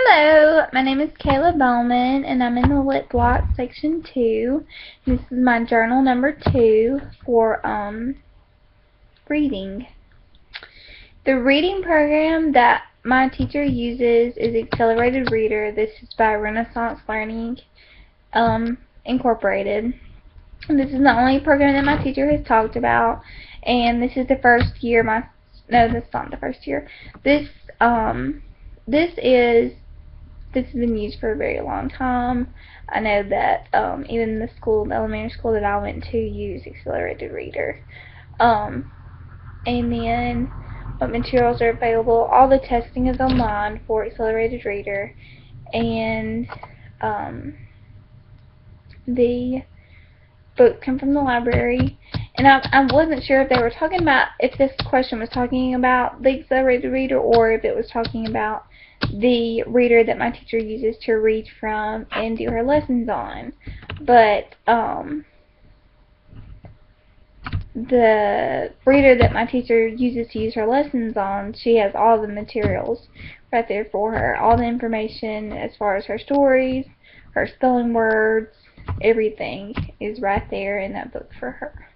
Hello, my name is Kayla Bowman, and I'm in the Lit Block Section 2. This is my journal number 2 for reading. The reading program that my teacher uses is Accelerated Reader. This is by Renaissance Learning Incorporated. This is the only program that my teacher has talked about, and this is the first year no, this is not the first year. This has been used for a very long time. I know that even the elementary school that I went to, used Accelerated Reader. And then what materials are available. All the testing is online for Accelerated Reader, and the books come from the library. And I wasn't sure if they were talking about, if this question was talking about the Accelerated Reader or if it was talking about the reader that my teacher uses to read from and do her lessons on. But the reader that my teacher uses to use her lessons on, she has all the materials right there for her. All the information as far as her stories, her spelling words, everything is right there in that book for her.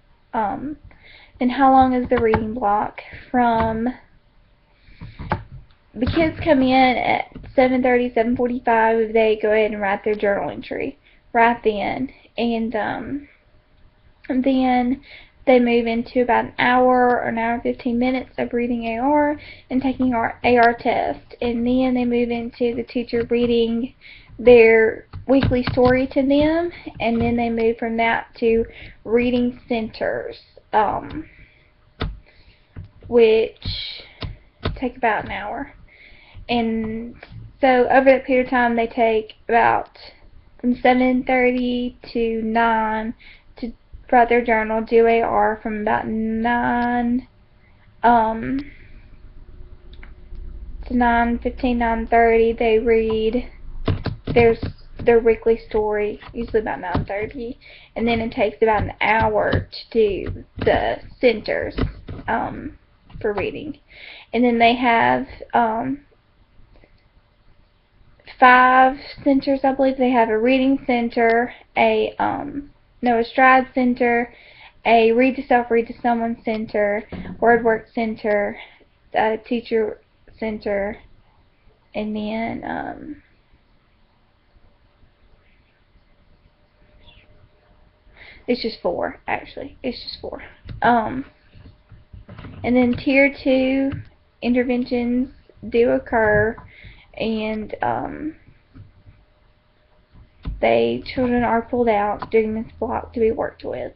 And how long is the reading block? From the kids come in at 7:30, 7:45. They go ahead and write their journal entry right then, and then they move into about an hour or an hour and 15 minutes of reading AR and taking our AR test, and then they move into the teacher reading their weekly story to them, and then they move from that to reading centers, which take about an hour. And so over that period of time, they take about from 7:30 to 9 to write their journal, do AR. From about 9 to 9:15, 9:30, they read their weekly story, usually about 9:30, and then it takes about an hour to do the centers for reading. And then they have 5 centers, I believe. They have a reading center, a stride center, a read to self, read to someone center, word work center, teacher center, and then it's just 4, actually. It's just 4. And then tier 2 interventions do occur, and children are pulled out during this block to be worked with.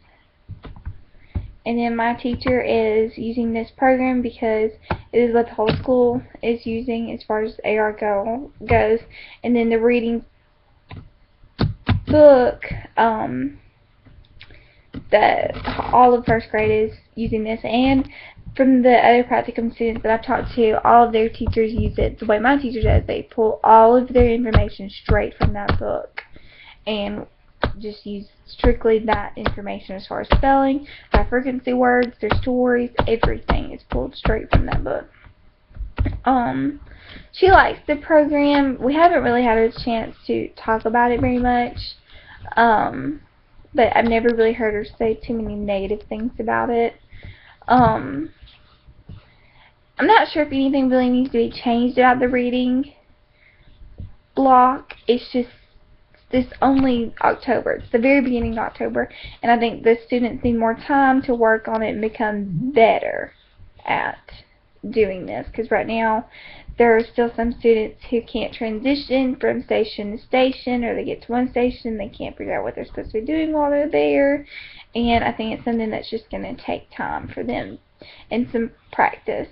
And then my teacher is using this program because it is what the whole school is using as far as AR goes. And then the reading book, that all of first grade is using this, and from the other practicum students that I've talked to, all of their teachers use it the way my teacher does. They pull all of their information straight from that book and just use strictly that information as far as spelling, their frequency words, their stories, everything is pulled straight from that book. She likes the program. We haven't really had a chance to talk about it very much, but I've never really heard her say too many negative things about it. I'm not sure if anything really needs to be changed about the reading block. It's just this only October. It's the very beginning of October, and I think the students need more time to work on it and become better at doing this, because right now there are still some students who can't transition from station to station, or they get to one station and they can't figure out what they're supposed to be doing while they're there. And I think it's something that's just going to take time for them and some practice.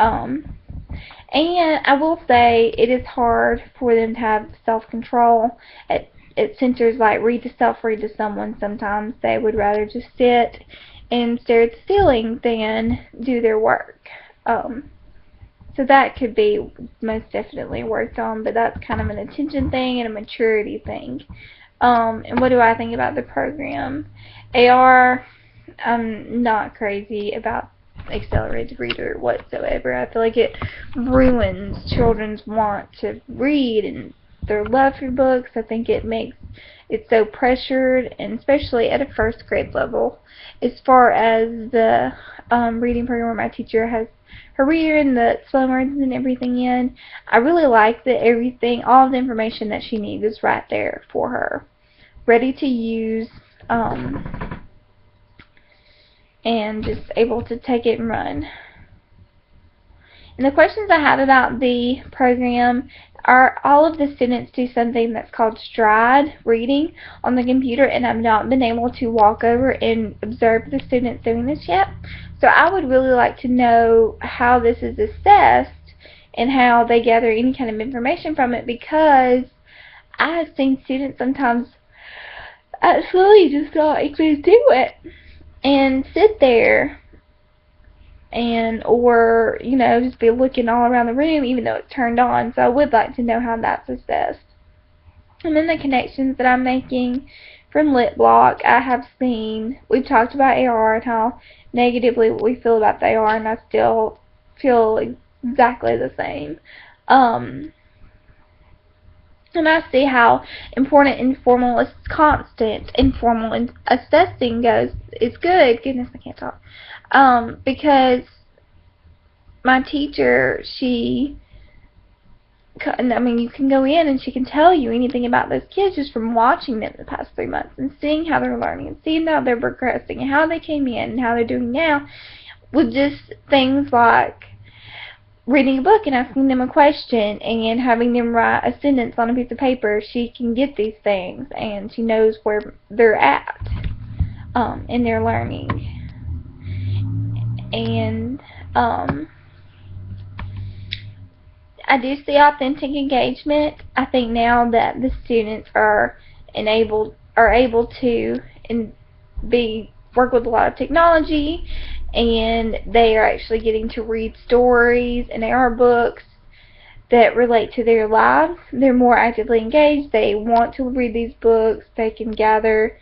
And I will say it is hard for them to have self-control at centers like read to self, read to someone. Sometimes they would rather just sit and stare at the ceiling than do their work. So that could be most definitely worked on, but that's kind of an attention thing and a maturity thing. And what do I think about the program? AR, I'm not crazy about accelerated reader whatsoever. I feel like it ruins children's want to read and their love for books. I think it makes it so pressured, and especially at a first grade level. As far as the reading program where my teacher has her reader and the slow words and everything in, I really like that everything, all of the information that she needs is right there for her, ready to use, and just able to take it and run. And the questions I have about the program are, all of the students do something that's called stride reading on the computer, and I've not been able to walk over and observe the students doing this yet. So I would really like to know how this is assessed and how they gather any kind of information from it, because I have seen students sometimes absolutely just not even do it and sit there and, or, you know, just be looking all around the room even though it's turned on. So I would like to know how that's assessed. And then the connections that I'm making from Lit Block, I have seen, we've talked about AR and how negatively we feel about the AR, and I still feel exactly the same. And I see how important informal is constant. Informal assessing is good. Goodness, I can't talk. Because my teacher, I mean, you can go in and she can tell you anything about those kids just from watching them the past 3 months and seeing how they're learning and seeing how they're progressing and how they came in and how they're doing now, with just things like reading a book and asking them a question and having them write a sentence on a piece of paper. She can get these things, and she knows where they're at in their learning. And I do see authentic engagement. I think now that the students are able to work with a lot of technology, and they are actually getting to read stories and AR books that relate to their lives. They're more actively engaged. They want to read these books. They can gather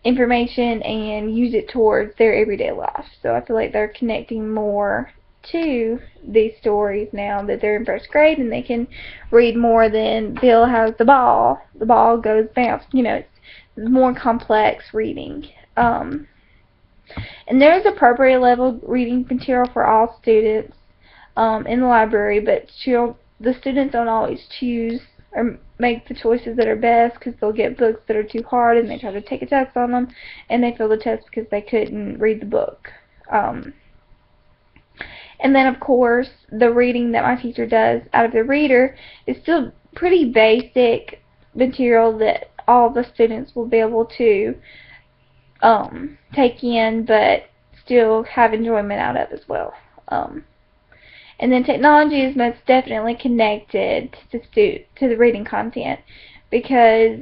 information and use it towards their everyday life. So I feel like they're connecting more to these stories now that they're in first grade, and they can read more than Bill has the ball. The ball goes bounce. You know, it's more complex reading. And there's appropriate level reading material for all students in the library, but the students don't always choose or make the choices that are best, because they'll get books that are too hard and they try to take a test on them and they fail the test because they couldn't read the book. And then, of course, the reading that my teacher does out of the reader is still pretty basic material that all the students will be able to take in, but still have enjoyment out of as well. And then technology is most definitely connected to the reading content, because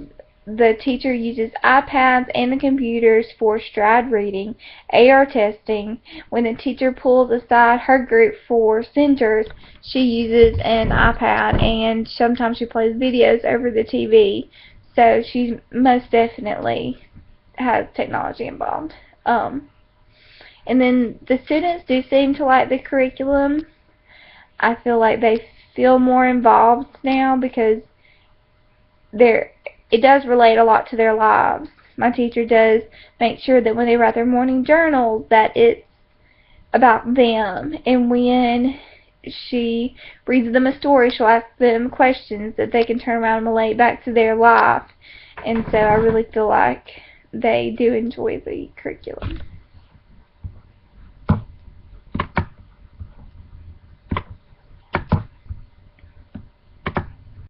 the teacher uses iPads and the computers for stride reading, AR testing. When the teacher pulls aside her group for centers, she uses an iPad, and sometimes she plays videos over the TV. So she most definitely has technology involved. And then the students do seem to like the curriculum. I feel like they feel more involved now, because it does relate a lot to their lives. My teacher does make sure that when they write their morning journals that it's about them, and when she reads them a story, she'll ask them questions that they can turn around and relate back to their life. And so I really feel like they do enjoy the curriculum.